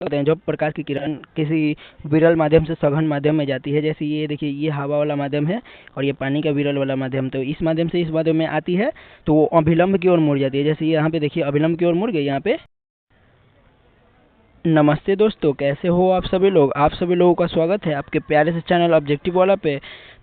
होते हैं जब प्रकाश की किरण किसी विरल माध्यम से सघन माध्यम में जाती है। जैसे ये देखिए, ये हवा वाला माध्यम है और ये पानी का विरल वाला माध्यम, तो इस माध्यम से इस माध्यम में आती है तो वो अभिलंब की ओर मुड़ जाती है। जैसे यहाँ पे देखिए अभिलंब की ओर मुड़ गई यहाँ पे। नमस्ते दोस्तों, कैसे हो आप सभी लोग। आप सभी लोगों का स्वागत है आपके प्यारे से चैनल ऑब्जेक्टिव वाला पे।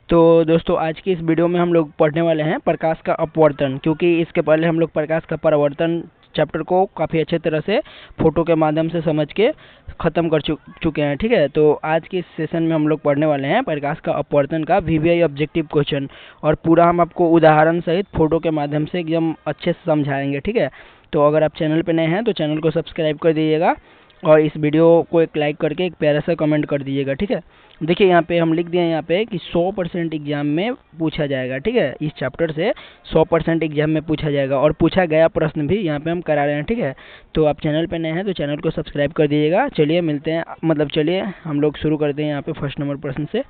तो दोस्तों, आज की इस वीडियो में हम लोग पढ़ने वाले हैं प्रकाश का अपवर्तन, क्योंकि इसके पहले हम लोग प्रकाश का परावर्तन चैप्टर को काफ़ी अच्छे तरह से फोटो के माध्यम से समझ के ख़त्म कर चुके हैं। ठीक है, तो आज के इस सेशन में हम लोग पढ़ने वाले हैं प्रकाश का अपवर्तन का वीवीआई ऑब्जेक्टिव क्वेश्चन, और पूरा हम आपको उदाहरण सहित फोटो के माध्यम से एकदम अच्छे से समझाएंगे। ठीक है, तो अगर आप चैनल पर नए हैं तो चैनल को सब्सक्राइब कर दीजिएगा और इस वीडियो को एक लाइक करके एक प्यारा सा कमेंट कर दीजिएगा। ठीक है, देखिए यहाँ पे हम लिख दिए यहाँ पे कि 100% एग्जाम में पूछा जाएगा। ठीक है, इस चैप्टर से 100% एग्जाम में पूछा जाएगा और पूछा गया प्रश्न भी यहाँ पे हम करा रहे हैं। ठीक है, तो आप चैनल पे नए हैं तो चैनल को सब्सक्राइब कर दीजिएगा। चलिए मिलते हैं, मतलब चलिए हम लोग शुरू करते हैं यहाँ पे फर्स्ट नंबर प्रश्न से।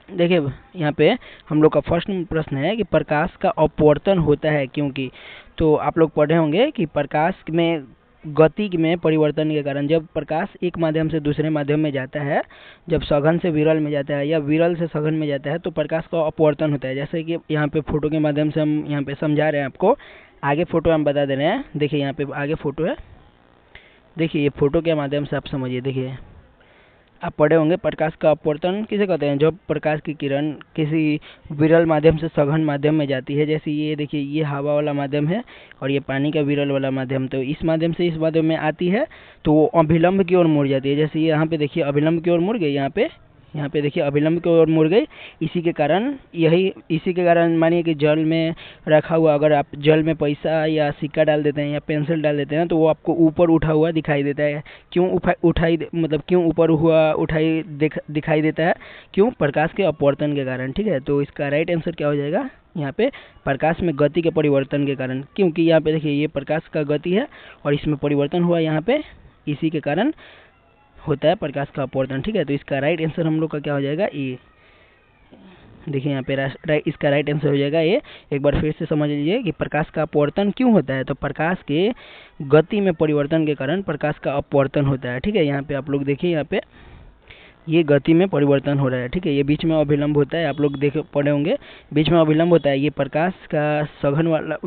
देखिए यहाँ पे हम लोग का फर्स्ट प्रश्न है कि प्रकाश का अपवर्तन होता है क्योंकि। तो आप लोग पढ़े होंगे कि प्रकाश में गति में परिवर्तन के कारण जब प्रकाश एक माध्यम से दूसरे माध्यम में जाता है, जब सघन से विरल में जाता है या विरल से सघन में जाता है, तो प्रकाश का अपवर्तन होता है। जैसे कि यहाँ पे फोटो के माध्यम से हम यहाँ पे समझा रहे हैं आपको, आगे फोटो हम बता दे रहे हैं। देखिए यहाँ पे आगे फोटो है, देखिए ये फोटो के माध्यम से आप समझिए। देखिए आप पढ़े होंगे प्रकाश का अपवर्तन किसे कहते हैं, जब प्रकाश की किरण किसी विरल माध्यम से सघन माध्यम में जाती है। जैसे ये देखिए, ये हवा वाला माध्यम है और ये पानी का विरल वाला माध्यम, तो इस माध्यम से इस माध्यम में आती है तो वो अभिलंब की ओर मुड़ जाती है। जैसे यहाँ पे देखिए अभिलंब की ओर मुड़ गई यहाँ पे देखिए अभिलंब की ओर मुड़ गई। इसी के कारण मानिए कि जल में रखा हुआ, अगर आप जल में पैसा या सिक्का डाल देते हैं या पेंसिल डाल देते हैं तो वो आपको ऊपर उठा हुआ दिखाई देता है। क्यों क्यों ऊपर हुआ दिखाई देता है? क्यों? प्रकाश के अपवर्तन के कारण। ठीक है, तो इसका राइट आंसर क्या हो जाएगा यहाँ पे, प्रकाश में गति के परिवर्तन के कारण। क्योंकि यहाँ पे देखिए ये प्रकाश का गति है और इसमें परिवर्तन हुआ यहाँ पे, इसी के कारण होता है प्रकाश का अपवर्तन। ठीक है, तो इसका राइट आंसर हम लोग का क्या हो जाएगा, ए। देखिए यहाँ पे इसका राइट आंसर हो जाएगा ए। एक बार फिर से समझ लीजिए कि प्रकाश का अपवर्तन क्यों होता है, तो प्रकाश के गति में परिवर्तन के कारण प्रकाश का अपवर्तन होता है। ठीक है, यहाँ पे आप लोग देखिए, यहाँ पे ये गति में परिवर्तन हो रहा है। ठीक है, ये बीच में अभिलंब होता है, आप लोग देख पढ़े होंगे बीच में अभिलंब होता है। ये प्रकाश का सघन वाला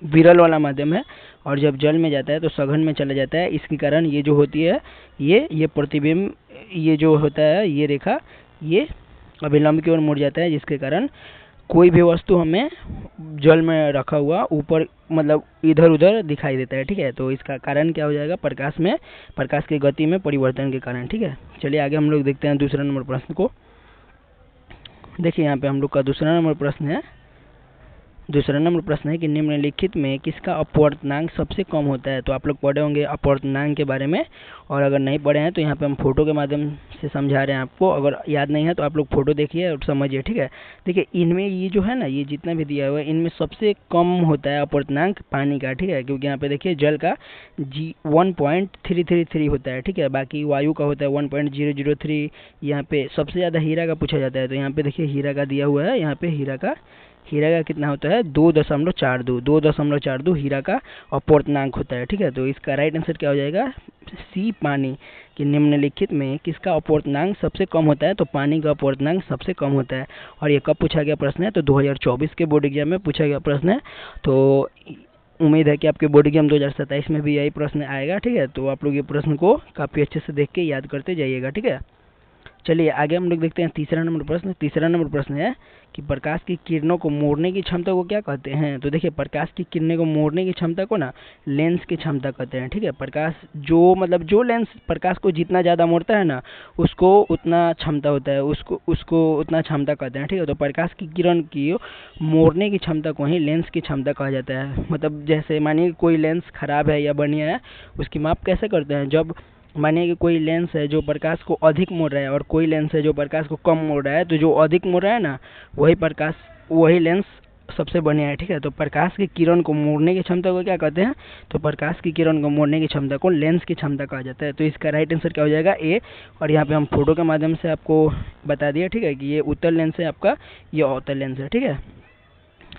विरल वाला माध्यम है और जब जल में जाता है तो सघन में चला जाता है। इसके कारण ये जो होती है, ये प्रतिबिंब, ये जो होता है, ये रेखा ये अभिलंब की ओर मुड़ जाता है, जिसके कारण कोई भी वस्तु हमें जल में रखा हुआ ऊपर मतलब इधर उधर दिखाई देता है। ठीक है, तो इसका कारण क्या हो जाएगा, प्रकाश की गति में परिवर्तन के कारण। ठीक है, चलिए आगे हम लोग देखते हैं दूसरा नंबर प्रश्न को। देखिए यहाँ पे हम लोग का दूसरा नंबर प्रश्न है कि निम्नलिखित में किसका अपवर्तनांक सबसे कम होता है। तो आप लोग पढ़े होंगे अपवर्तनांक के बारे में, और अगर नहीं पढ़े हैं तो यहाँ पे हम फोटो के माध्यम से समझा रहे हैं आपको। अगर याद नहीं है तो आप लोग फोटो देखिए और समझिए। ठीक है, देखिए इनमें ये जो है ना, ये जितना भी दिया हुआ है इनमें सबसे कम होता है अपवर्तनांक पानी का। ठीक है, क्योंकि यहाँ पे देखिए जल का 1.333 होता है। ठीक है, बाकी वायु का होता है 1.003। यहाँ पे सबसे ज़्यादा हीरा का पूछा जाता है, तो यहाँ पे देखिए हीरा का दिया हुआ है। यहाँ पे हीरा का कितना होता है, 2.42 हीरा का अपवर्तनांक होता है। ठीक है, तो इसका राइट आंसर क्या हो जाएगा, सी, पानी। कि निम्नलिखित में किसका अपवर्तनांक सबसे कम होता है, तो पानी का अपवर्तनांक सबसे कम होता है। और ये कब पूछा गया प्रश्न है, तो 2024 के बोर्ड एग्जाम में पूछा गया प्रश्न है। तो उम्मीद है कि आपके बोर्ड एग्जाम 2027 में भी यही प्रश्न आएगा। ठीक है, तो आप लोग ये प्रश्न को काफ़ी अच्छे से देख के याद करते जाइएगा। ठीक है, चलिए आगे हम लोग देखते हैं तीसरा नंबर प्रश्न है कि प्रकाश की किरणों को मोड़ने की क्षमता को क्या कहते हैं। तो देखिए प्रकाश की किरणें को मोड़ने की क्षमता को ना लेंस की क्षमता कहते हैं। ठीक है, जो लेंस प्रकाश को जितना ज़्यादा मोड़ता है ना, उसको उतना क्षमता होता है, उसको उतना क्षमता कहते हैं। ठीक है, तो प्रकाश की किरण की मोड़ने की क्षमता को ही लेंस की क्षमता कहा जाता है। मतलब जैसे मानिए कोई लेंस खराब है या बढ़िया है, उसकी माप कैसे करते हैं, जब मानिए कि कोई लेंस है जो प्रकाश को अधिक मोड़ रहा है और कोई लेंस है जो प्रकाश को कम मोड़ रहा है, तो जो अधिक मोड़ रहा है ना, वही लेंस सबसे बढ़िया है। ठीक है, तो प्रकाश की किरण को मोड़ने की क्षमता को क्या कहते हैं, तो प्रकाश की किरण को मोड़ने की क्षमता को लेंस की क्षमता कहा जाता है। तो इसका राइट आंसर क्या हो जाएगा, ए। और यहाँ पे हम फोटो के माध्यम से आपको बता दिए। ठीक है, कि ये उत्तल लेंस है आपका, ये अवतल लेंस है। ठीक है,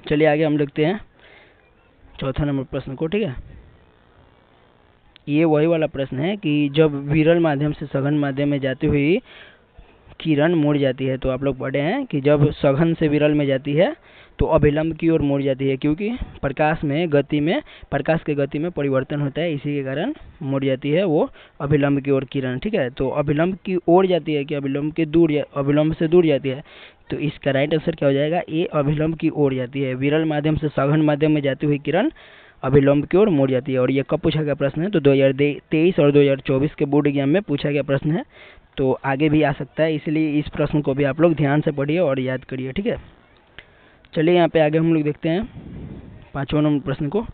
चलिए आगे हम लिखते हैं चौथा नंबर प्रश्न को। ठीक है, ये वही वाला प्रश्न है कि जब विरल माध्यम से सघन माध्यम में जाती हुई किरण मुड़ जाती है, तो आप लोग पढ़े हैं कि जब सघन से विरल में जाती है तो अभिलंब की ओर मुड़ जाती है, क्योंकि प्रकाश के गति में परिवर्तन होता है, इसी के कारण मुड़ जाती है वो अभिलंब की ओर किरण। ठीक है, तो अभिलंब की ओर जाती है कि अभिलंब से दूर जाती है, तो इसका राइट आंसर क्या हो जाएगा, ए अभिलंब की ओर जाती है। विरल माध्यम से सघन माध्यम में जाती हुई किरण अभिलंब की ओर मुड़ जाती है। और ये कब पूछा गया प्रश्न है, तो 2023 और 2024 के बोर्ड एग्जाम में पूछा गया प्रश्न है, तो आगे भी आ सकता है, इसलिए इस प्रश्न को भी आप लोग ध्यान से पढ़िए और याद करिए। ठीक है, चलिए यहाँ पे आगे हम लोग देखते हैं 5वां नंबर प्रश्न को।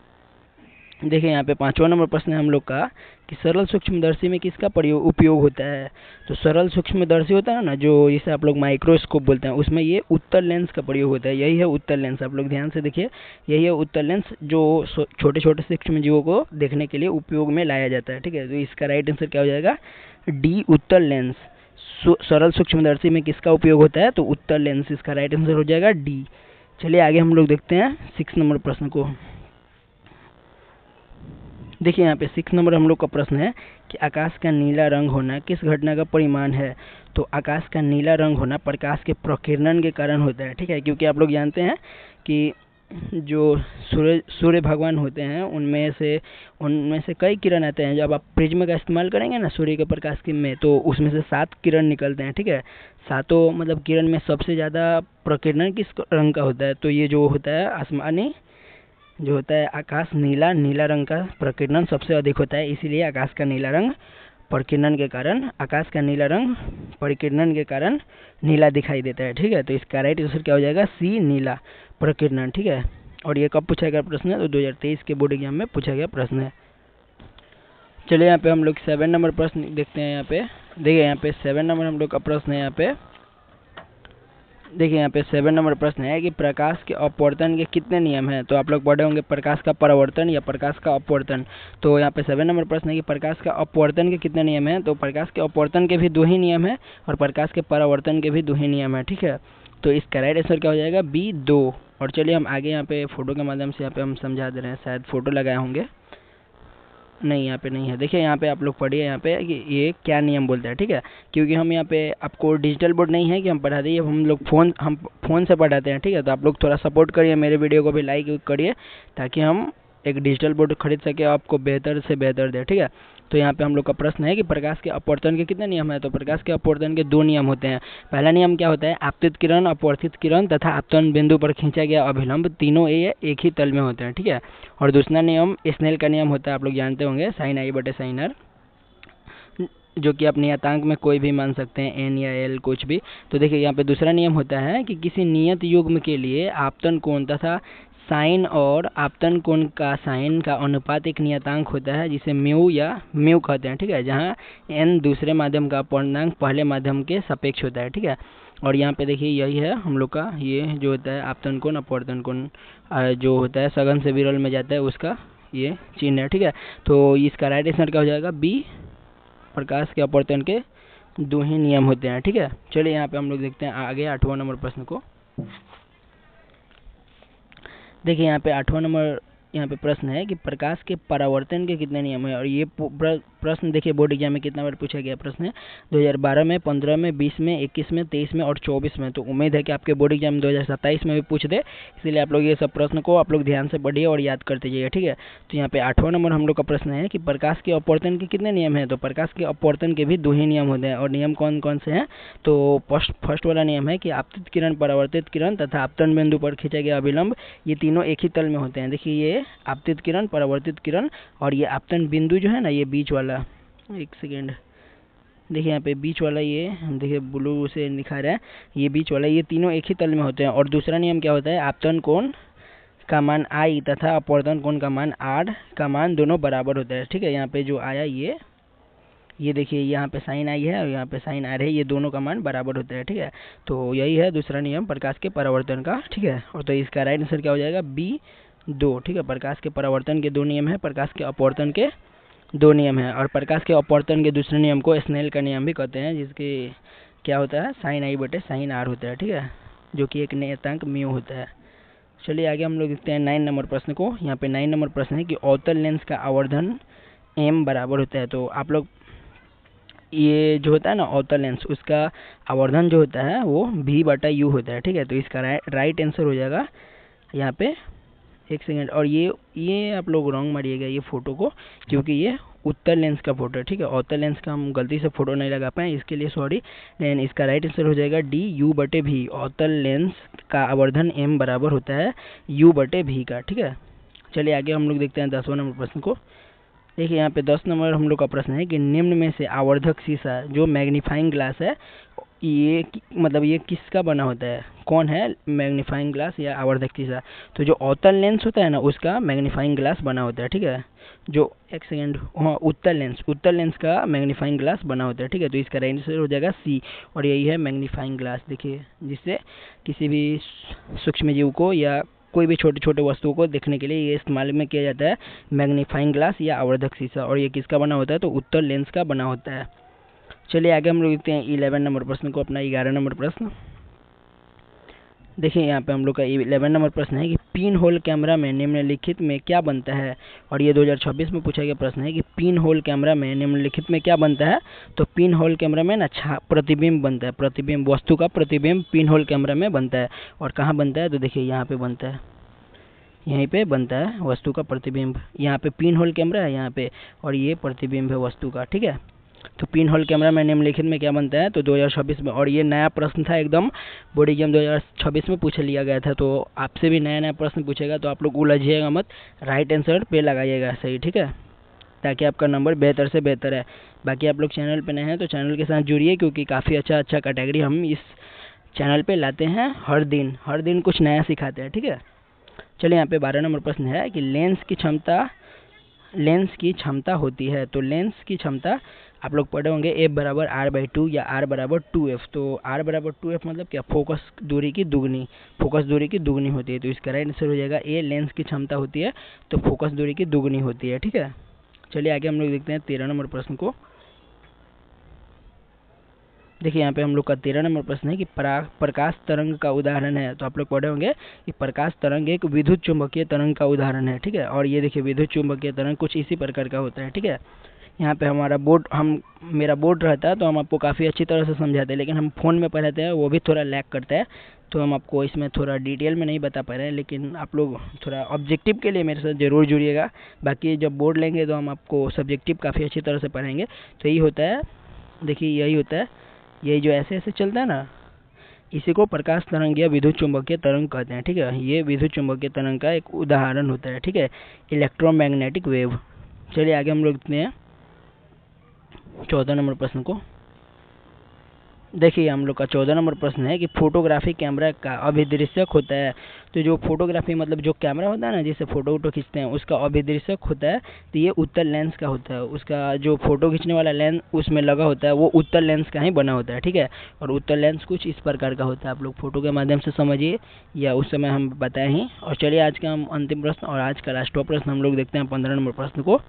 देखिए यहाँ पे 5वां नंबर प्रश्न है हम लोग का कि सरल सूक्ष्मदर्शी में किसका उपयोग होता है। तो सरल सूक्ष्मदर्शी होता है ना, जो जिसे आप लोग माइक्रोस्कोप बोलते हैं, उसमें ये उत्तल लेंस का प्रयोग होता है। यही है उत्तल लेंस, आप लोग ध्यान से देखिए, यही है उत्तल लेंस जो छोटे छोटे सूक्ष्म जीवों को देखने के लिए उपयोग में लाया जाता है। ठीक है, तो इसका राइट आंसर क्या हो जाएगा, डी उत्तल लेंस। सरल सूक्ष्मदर्शी में किसका उपयोग होता है, तो उत्तल लेंस, इसका राइट आंसर हो जाएगा डी। चलिए आगे हम लोग देखते हैं 6 नंबर प्रश्न को। देखिए यहाँ पे 6 नंबर हम लोग का प्रश्न है कि आकाश का नीला रंग होना किस घटना का परिमाण है। तो आकाश का नीला रंग होना प्रकाश के प्रकीर्णन के कारण होता है। ठीक है, क्योंकि आप लोग जानते हैं कि जो सूर्य भगवान होते हैं उनमें से कई किरण आते हैं। जब आप प्रिज्म का इस्तेमाल करेंगे ना सूर्य के प्रकाश की में, तो उसमें से 7 किरण निकलते हैं। ठीक है, सातों मतलब किरण में सबसे ज़्यादा प्रकीर्णन किस रंग का होता है, तो ये जो होता है आसमानी जो होता है आकाश नीला रंग का प्रकीर्णन सबसे अधिक होता है, इसीलिए आकाश का नीला रंग परिकीर्णन के कारण नीला दिखाई देता है। ठीक है, तो इसका राइट आंसर क्या हो जाएगा, सी नीला प्रकीर्णन। ठीक है, और ये कब पूछा गया प्रश्न है, तो 2023 के बोर्ड एग्जाम में पूछा गया प्रश्न है। चलिए यहाँ पे हम लोग 7 नंबर प्रश्न देखते हैं। यहाँ पे देखिए, यहाँ पे 7 नंबर हम लोग का प्रश्न है। यहाँ पे देखिए, यहाँ पे 7 नंबर प्रश्न है कि प्रकाश के अपवर्तन के कितने नियम हैं। तो आप लोग पढ़े होंगे प्रकाश का परावर्तन या प्रकाश का अपवर्तन। तो यहाँ पे 7 नंबर प्रश्न है कि प्रकाश का अपवर्तन के कितने नियम हैं। तो प्रकाश के अपवर्तन के भी 2 ही नियम हैं और प्रकाश के परावर्तन के भी 2 ही नियम हैं। ठीक है, तो इसका राइट आंसर क्या हो जाएगा, बी 2। और चलिए हम आगे यहाँ पे फोटो के माध्यम से यहाँ पे हम समझा दे रहे हैं, शायद फोटो लगाए होंगे, नहीं यहाँ पे नहीं है। देखिए यहाँ पे आप लोग पढ़िए यहाँ पे कि ये क्या नियम बोलता है। ठीक है, क्योंकि हम यहाँ पे आपको डिजिटल बोर्ड नहीं है कि हम पढ़ा दें, हम लोग फ़ोन से पढ़ाते हैं। ठीक है, तो आप लोग थोड़ा सपोर्ट करिए, मेरे वीडियो को भी लाइक करिए ताकि हम एक डिजिटल बोर्ड खरीद सके, आपको बेहतर से बेहतर दे। ठीक है, तो यहाँ पे हम लोग का प्रश्न है कि प्रकाश के अपवर्तन के कितने नियम है। तो प्रकाश के अपवर्तन के 2 नियम होते हैं। पहला नियम क्या होता है, आपतित किरण, अपवर्तित किरण तथा आपतन बिंदु पर खींचा गया अभिलंब, तीनों ये एक ही तल में होते हैं। ठीक है, और दूसरा नियम स्नेल का नियम होता है, आप लोग जानते होंगे, साइन आई बटे साइन आर, जो कि आप नियतांक में कोई भी मान सकते हैं, एन या एल कुछ भी। तो देखिए यहाँ पे दूसरा नियम होता है कि किसी नियत युग्म के लिए आपतन कोण तथा साइन और आपतन कोण का साइन का अनुपात एक नियतांक होता है जिसे म्यू कहते हैं। ठीक है, जहाँ एन दूसरे माध्यम का पूर्णांक पहले माध्यम के सापेक्ष होता है। ठीक है, और यहाँ पे देखिए यही है हम लोग का, ये जो होता है आपतन कोण अपवर्तन कोण जो होता है सघन से विरल में जाता है उसका ये चिन्ह है। ठीक है, तो इसका राइट आंसर क्या हो जाएगा, बी। प्रकाश के अपवर्तन के 2 ही नियम होते हैं। ठीक है, चलिए यहाँ पे हम लोग देखते हैं आगे 8वां नंबर प्रश्न को। देखिए यहाँ पे 8वां नंबर यहाँ पे प्रश्न है कि प्रकाश के परावर्तन के कितने नियम हैं। और ये प्रश्न देखिए बोर्ड एग्जाम में कितना बार पूछा गया प्रश्न है, 2012 में, 15 में, 20 में, 21 में, 23 में और 24 में। तो उम्मीद है कि आपके बोर्ड एग्जाम 2027 में भी पूछ दे, इसलिए आप लोग ये सब प्रश्न को आप लोग ध्यान से पढ़िए और याद करते जाइए। ठीक है, तो यहाँ पे 8वां नंबर हम लोग का प्रश्न है कि प्रकाश के अपवर्तन के कितने नियम हैं। तो प्रकाश के अपवर्तन के भी 2 ही नियम होते हैं। और नियम कौन कौन से हैं, तो फर्स्ट वाला नियम है कि आपतित किरण, परावर्तित किरण तथा आपतन बिंदु पर खींचा गया अभिलंब, ये तीनों एक ही तल में होते हैं। देखिए ये आपतित किरण, परावर्तित किरण और ये आपतन बिंदु जो है ना, ये बीच वाला, एक सेकेंड, देखिए यहाँ पे बीच वाला, ये देखिए ब्लू से दिखा रहा है, ये बीच वाला, ये तीनों एक ही तल में होते हैं। और दूसरा नियम क्या होता है, आपतन कोण का मान आई तथा अपवर्तन कोण का मान आर का मान दोनों बराबर होता है। ठीक है, यहाँ पे जो आया ये देखिए यहाँ पे साइन आई है और यहाँ पे साइन आर है, ये दोनों का मान बराबर होता है। ठीक है, तो यही है दूसरा नियम प्रकाश के परावर्तन का। ठीक है, और तो इसका राइट आंसर क्या हो जाएगा, बी 2। ठीक है, प्रकाश के परावर्तन के 2 नियम है, प्रकाश के अपवर्तन के 2 नियम है। और प्रकाश के अपवर्तन के दूसरे नियम को स्नेल का नियम भी कहते हैं, जिसके क्या होता है, साइन आई बटे साइन आर होता है। ठीक है, जो कि एक नियतांक म्यू होता है। चलिए आगे हम लोग देखते हैं 9 नंबर प्रश्न को। यहाँ पे 9 नंबर प्रश्न है कि अवतल लेंस का आवर्धन एम बराबर होता है, तो आप लोग ये जो होता है ना अवतल लेंस, उसका आवर्धन जो होता है वो V/U होता है, ठीक है। तो इसका राइट आंसर हो जाएगा यहाँ पे। एक सेकेंड, और ये आप लोग रॉन्ग मारिएगा ये फ़ोटो को, क्योंकि ये उत्तल लेंस का फ़ोटो है, ठीक है। अवतल लेंस का हम गलती से फ़ोटो नहीं लगा पाए, इसके लिए सॉरी। लेकिन इसका राइट आंसर हो जाएगा DU/V। अवतल लेंस का आवर्धन M बराबर होता है U/V का, ठीक है। चलिए आगे हम लोग देखते हैं 10वां नंबर प्रश्न को। देखिए यहाँ पे 10 नंबर हम लोग का प्रश्न है कि निम्न में से आवर्धक शीशा जो मैग्नीफाइंग ग्लास है, ये मतलब ये किसका बना होता है, कौन है मैग्नीफाइंग ग्लास या आवर्धक शीशा। तो जो अवतल लेंस होता है ना उसका मैग्नीफाइंग ग्लास बना होता है, ठीक है। जो एक सेकेंड, हाँ उत्तल लेंस का मैग्नीफाइंग ग्लास बना होता है, ठीक है। तो इसका राइट आंसर हो जाएगा C, और यही है मैग्नीफाइंग ग्लास। देखिए जिससे किसी भी सूक्ष्म जीव को या कोई भी छोटे छोटे वस्तुओं को देखने के लिए ये इस्तेमाल में किया जाता है मैग्नीफाइंग ग्लास या आवर्धक शीशा। और ये किसका बना होता है, तो उत्तल लेंस का बना होता है। चलिए आगे हम लोग देखते हैं 11 नंबर प्रश्न को, अपना 11 नंबर प्रश्न। देखिए यहाँ पे हम लोग का 11 नंबर प्रश्न है कि पिन होल कैमरा में निम्नलिखित में क्या बनता है। और ये 2026 में पूछा गया प्रश्न है कि पिन होल कैमरा में निम्नलिखित में क्या बनता है। तो पिन होल कैमरा में ना प्रतिबिंब बनता है, प्रतिबिंब, वस्तु का प्रतिबिंब पिन होल कैमरा में बनता है। और कहाँ बनता है, तो देखिए यहाँ पे बनता है, यहीं पे बनता है वस्तु का प्रतिबिंब। यहाँ पे पिन होल कैमरा है यहाँ पे, और ये प्रतिबिंब है वस्तु का, ठीक है। तो पिन होल कैमरा में निम्नलिखित में क्या बनता है, तो 2026 में। और ये नया प्रश्न था एकदम, बोर्ड एग्जाम 2026 में पूछ लिया गया था। तो आपसे भी नया नया प्रश्न पूछेगा तो आप लोग उलझिएगा मत, राइट आंसर पे लगाइएगा सही, ठीक है, ताकि आपका नंबर बेहतर से बेहतर है। बाकी आप लोग चैनल पे नए हैं तो चैनल के साथ जुड़िए, क्योंकि काफ़ी अच्छा कैटेगरी हम इस चैनल पे लाते हैं। हर दिन कुछ नया सिखाते हैं, ठीक है। चलिए यहाँ पे 12 नंबर प्रश्न है कि लेंस की क्षमता होती है। तो लेंस की क्षमता आप लोग पढ़े होंगे F/R/2 या R/2F। तो R/2F मतलब क्या, फोकस दूरी की दुगनी होती है। तो इसका राइट आंसर हो जाएगा A, लेंस की क्षमता होती है तो फोकस दूरी की दुगनी होती है, ठीक है। चलिए आगे हम लोग देखते हैं 13 नंबर प्रश्न को। देखिए यहाँ पे हम लोग का 13 नंबर प्रश्न है कि प्रकाश तरंग का उदाहरण है। तो आप लोग पढ़े होंगे कि प्रकाश तरंग एक विद्युत चुंबकीय तरंग का उदाहरण है, ठीक है। और ये देखिए विद्युत चुंबकीय तरंग कुछ इसी प्रकार का होता है, ठीक है। यहाँ पे हमारा मेरा बोर्ड रहता है तो हम आपको काफ़ी अच्छी तरह से समझाते हैं, लेकिन हम फ़ोन में पढ़ाते हैं वो भी थोड़ा लैग करता है, तो हम आपको इसमें थोड़ा डिटेल में नहीं बता पा रहे हैं। लेकिन आप लोग थोड़ा ऑब्जेक्टिव के लिए मेरे साथ ज़रूर जुड़िएगा। बाकी जब बोर्ड लेंगे तो हम आपको सब्जेक्टिव काफ़ी अच्छी तरह से पढ़ाएंगे। तो यही होता है, देखिए यही होता है, यही जो ऐसे ऐसे चलता है ना, इसी को प्रकाश तरंग या विद्युत चुंबकीय तरंग कहते हैं, ठीक है। ये विद्युत चुंबकीय तरंग का एक उदाहरण होता है, ठीक है, इलेक्ट्रोमैग्नेटिक वेव। चलिए आगे हम लोग देखते हैं 14 नंबर प्रश्न को। देखिए हम लोग का 14 नंबर प्रश्न है कि फोटोग्राफी कैमरा का अभिदृश्यक होता है। तो जो फोटोग्राफी मतलब जो कैमरा होता है ना जिससे फोटो खींचते हैं उसका अभिदृश्यक होता है, तो ये उत्तल लेंस का होता है। उसका जो फोटो खींचने वाला लेंस उसमें लगा होता है वो उत्तल लेंस का ही बना होता है, ठीक है। और उत्तल लेंस कुछ इस प्रकार का होता है, आप लोग फोटो के माध्यम से समझिए या उस समय हम बताए ही। और चलिए आज का हम अंतिम प्रश्न और आज का लास्टवा प्रश्न हम लोग देखते हैं 15 नंबर प्रश्न को।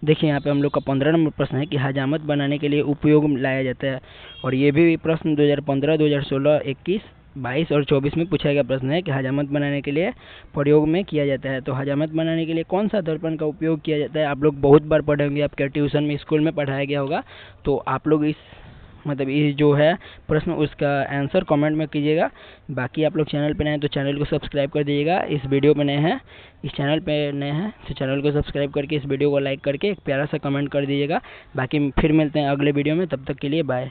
देखिए यहाँ पे हम लोग का 15 नंबर प्रश्न है कि हजामत बनाने के लिए उपयोग में लाया जाता है। और ये भी प्रश्न 2015, 2016, 21, 22 और 24 में पूछा गया प्रश्न है कि हजामत बनाने के लिए प्रयोग में किया जाता है। तो हजामत बनाने के लिए कौन सा दर्पण का उपयोग किया जाता है, आप लोग बहुत बार पढ़े होंगे, आपके ट्यूशन में स्कूल में पढ़ाया गया होगा। तो आप लोग इस जो है प्रश्न उसका आंसर कमेंट में कीजिएगा। बाकी आप लोग चैनल पे नए हैं तो चैनल को सब्सक्राइब कर दीजिएगा। इस वीडियो पे नए हैं, इस चैनल पे नए हैं तो चैनल को सब्सक्राइब करके इस वीडियो को लाइक करके एक प्यारा सा कमेंट कर दीजिएगा। बाकी फिर मिलते हैं अगले वीडियो में, तब तक के लिए बाय।